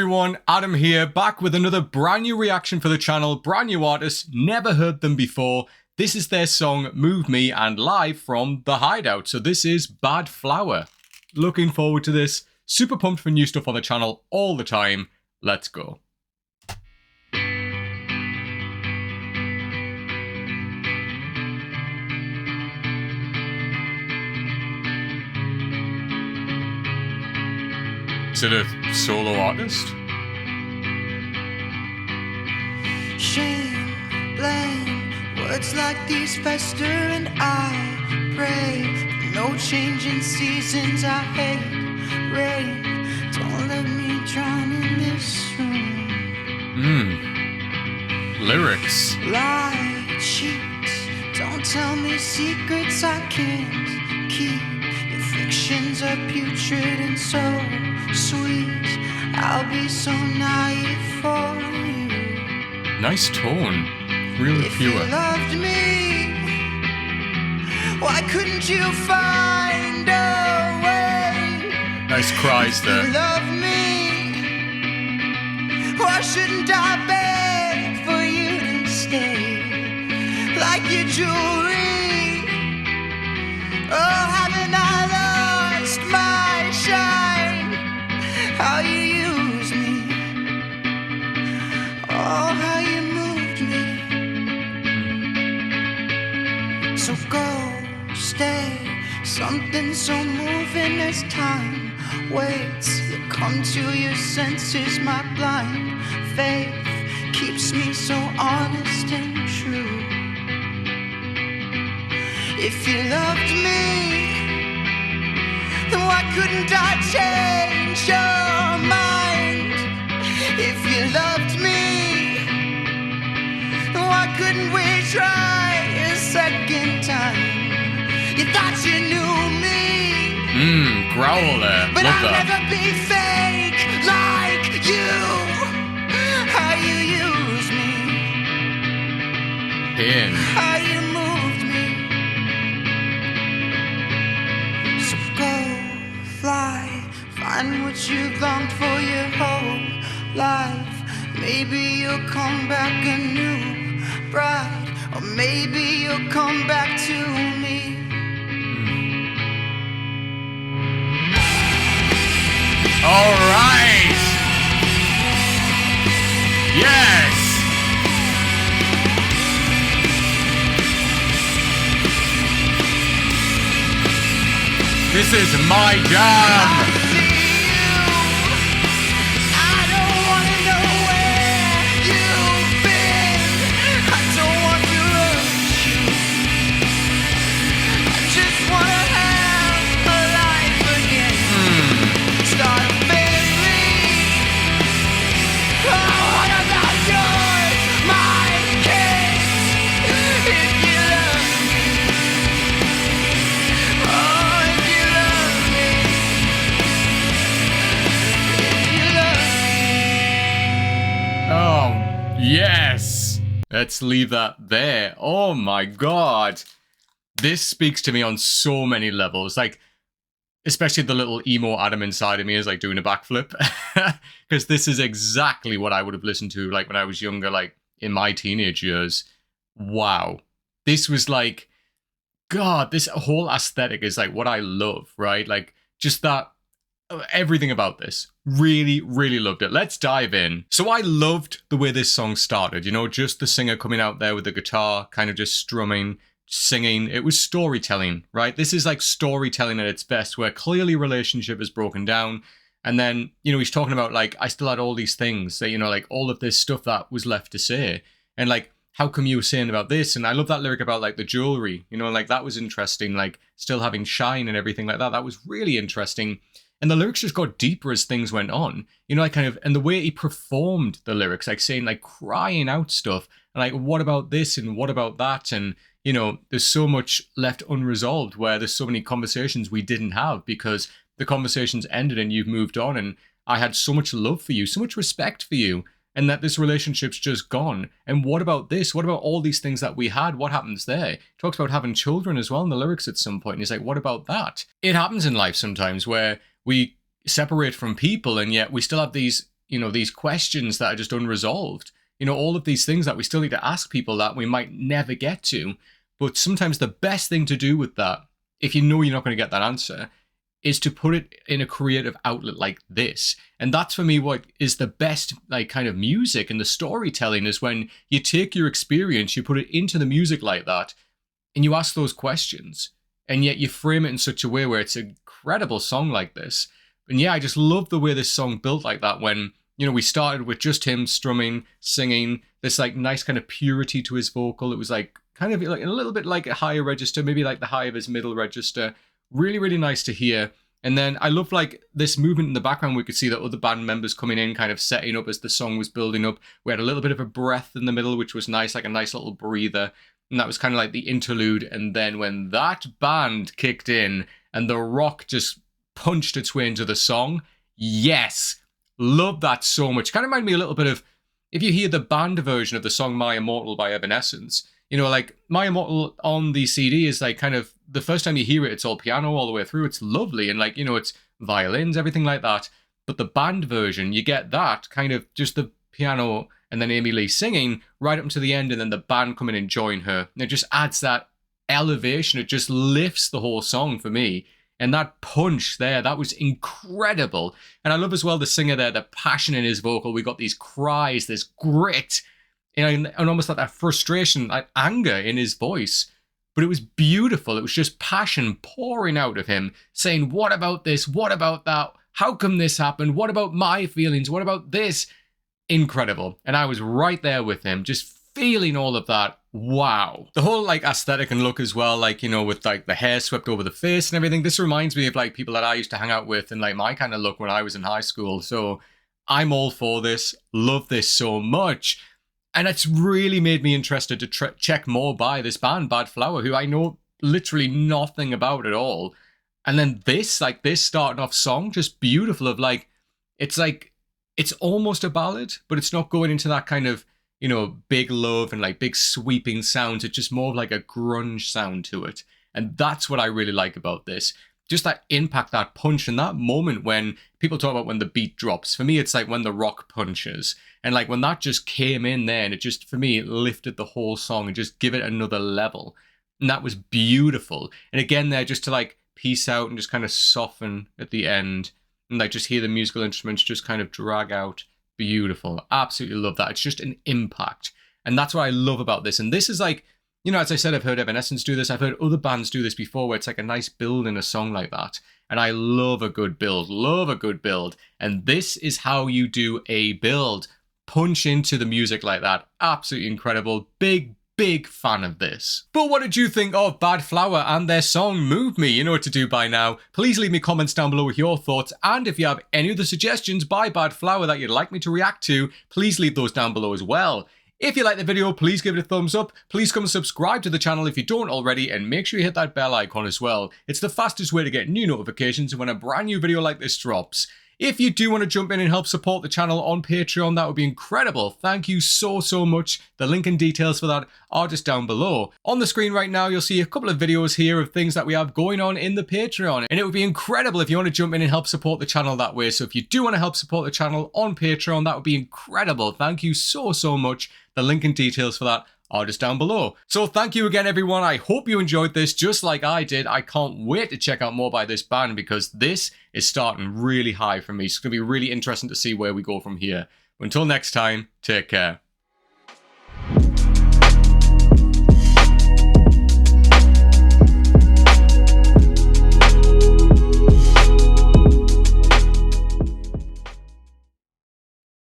everyone, Adam here, back with another brand new reaction for the channel, brand new artist, never heard them before. This is their song, Move Me, and live from The Hideout. So this is Badflower. Looking forward to this. Super pumped for new stuff on the channel all the time. Let's go. Is it a solo artist? Shame, blame, words like these fester and I pray. No change in seasons, I hate rain. Don't let me drown in this room. Lyrics. Lie, cheat, don't tell me secrets I can't keep. Your fictions are putrid and so sweet. I'll be so naive for you. Nice tone. Really If pure. you loved me, why couldn't you find a way? Nice cries If you there. love me, why shouldn't I beg for you to stay? Like your jewelry, oh, haven't I lost my shine? How you use me, oh, how you moved me. So go, stay, something so moving as time waits. You come to your senses, my blind faith keeps me so honest and true. If you loved me, then why couldn't I change your mind? If you loved me, then why couldn't we try a second time? You thought you knew me, Growl there. but Love I'll that. never be fake like you. How you use me, In. how you moved me. So go, fly, find what you've longed for your whole life. Maybe you'll come back a new bride, or maybe you'll come back to me. All right. Yes. This is my jam. Yes! Let's leave that there. Oh my god. This speaks to me on so many levels. Like, especially the little emo Adam inside of me is like doing a backflip. Because this is exactly what I would have listened to like when I was younger, like in my teenage years. Wow. This was like, God, this whole aesthetic is like what I love, right? Like just that, everything about this. Really, really loved it. Let's dive in. So I loved the way this song started, you know, just the singer coming out there with the guitar, kind of just strumming, singing. It was storytelling, right? This is like storytelling at its best, where clearly relationship is broken down. And then, you know, he's talking about like, I still had all these things that, you know, like all of this stuff that was left to say. And like, how come you were saying about this? And I love that lyric about like the jewelry, you know, like that was interesting, like still having shine and everything like that. That was really interesting. And the lyrics just got deeper as things went on, you know, like kind of, and the way he performed the lyrics, like saying, like crying out stuff, and like, what about this and what about that? And, you know, there's so much left unresolved where there's so many conversations we didn't have because the conversations ended and you've moved on. And I had so much love for you, so much respect for you, and that this relationship's just gone. And what about this? What about all these things that we had? What happens there? He talks about having children as well in the lyrics at some point. And he's like, what about that? It happens in life sometimes where we separate from people and yet we still have these you know, these questions that are just unresolved. You know, all of these things that we still need to ask people that we might never get to. But sometimes the best thing to do with that, if you know you're not going to get that answer, is to put it in a creative outlet like this. And that's for me what is the best like kind of music and the storytelling, is when you take your experience, you put it into the music like that, and you ask those questions. And yet you frame it in such a way where it's an incredible song like this. And yeah, I just love the way this song built like that, when, you know, we started with just him strumming, singing, this like nice kind of purity to his vocal. It was like kind of like a little bit like a higher register, maybe like the high of his middle register. Really, really nice to hear. And then I love like this movement in the background. We could see the other band members coming in, kind of setting up as the song was building up. We had a little bit of a breath in the middle, which was nice, like a nice little breather. And that was kind of like the interlude. And then when that band kicked in and the rock just punched its way into the song, yes, love that so much. Kind of reminded me a little bit of, if you hear the band version of the song My Immortal by Evanescence, you know, like My Immortal on the CD is like kind of, the first time you hear it, it's all piano all the way through. It's lovely. And like, you know, it's violins, everything like that. But the band version, you get that kind of just the piano and then Amy Lee singing right up to the end, and then the band coming and join her. And it just adds that elevation. It just lifts the whole song for me. And that punch there, that was incredible. And I love as well the singer there, the passion in his vocal. We got these cries, this grit, and almost like that frustration, like anger in his voice. But it was beautiful. It was just passion pouring out of him, saying, what about this? What about that? How come this happened? What about my feelings? What about this? Incredible. And I was right there with him, just feeling all of that. Wow. The whole like aesthetic and look as well, like, you know, with like the hair swept over the face and everything. This reminds me of like people that I used to hang out with and like my kind of look when I was in high school. So I'm all for this. Love this so much. And it's really made me interested to check more by this band, Badflower, who I know literally nothing about at all. And then this, like this starting off song, just beautiful of like, it's almost a ballad, but it's not going into that kind of, you know, big love and like big sweeping sounds. It's just more of like a grunge sound to it. And that's what I really like about this. Just that impact, that punch, and that moment when people talk about when the beat drops. For me, it's like when the rock punches. And like when that just came in there, and it just, for me, it lifted the whole song and just give it another level. And that was beautiful. And again there, just to like peace out and just kind of soften at the end. And like just hear the musical instruments just kind of drag out. Beautiful. Absolutely love that. It's just an impact. And that's what I love about this. And this is like, you know, as I said, I've heard Evanescence do this. I've heard other bands do this before, where it's like a nice build in a song like that. And I love a good build. Love a good build. And this is how you do a build. Punch into the music like that. Absolutely incredible. Big fan of this. But what did you think of Badflower and their song Move Me? You know what to do by now. Please leave me comments down below with your thoughts, and if you have any other suggestions by Badflower that you'd like me to react to, please leave those down below as well. If you like the video, please give it a thumbs up. Please come and subscribe to the channel if you don't already, and make sure you hit that bell icon as well. It's the fastest way to get new notifications when a brand new video like this drops. If you do want to jump in and help support the channel on Patreon, that would be incredible. Thank you so much. The link and details for that are just down below. On the screen right now, you'll see a couple of videos here of things that we have going on in the Patreon. And it would be incredible if you want to jump in and help support the channel that way. So if you do want to help support the channel on Patreon, that would be incredible. Thank you so much. The link and details for that are just down below. So thank you again, everyone. I hope you enjoyed this just like I did. I can't wait to check out more by this band, because this is starting really high for me. It's going to be really interesting to see where we go from here. Until next time, take care.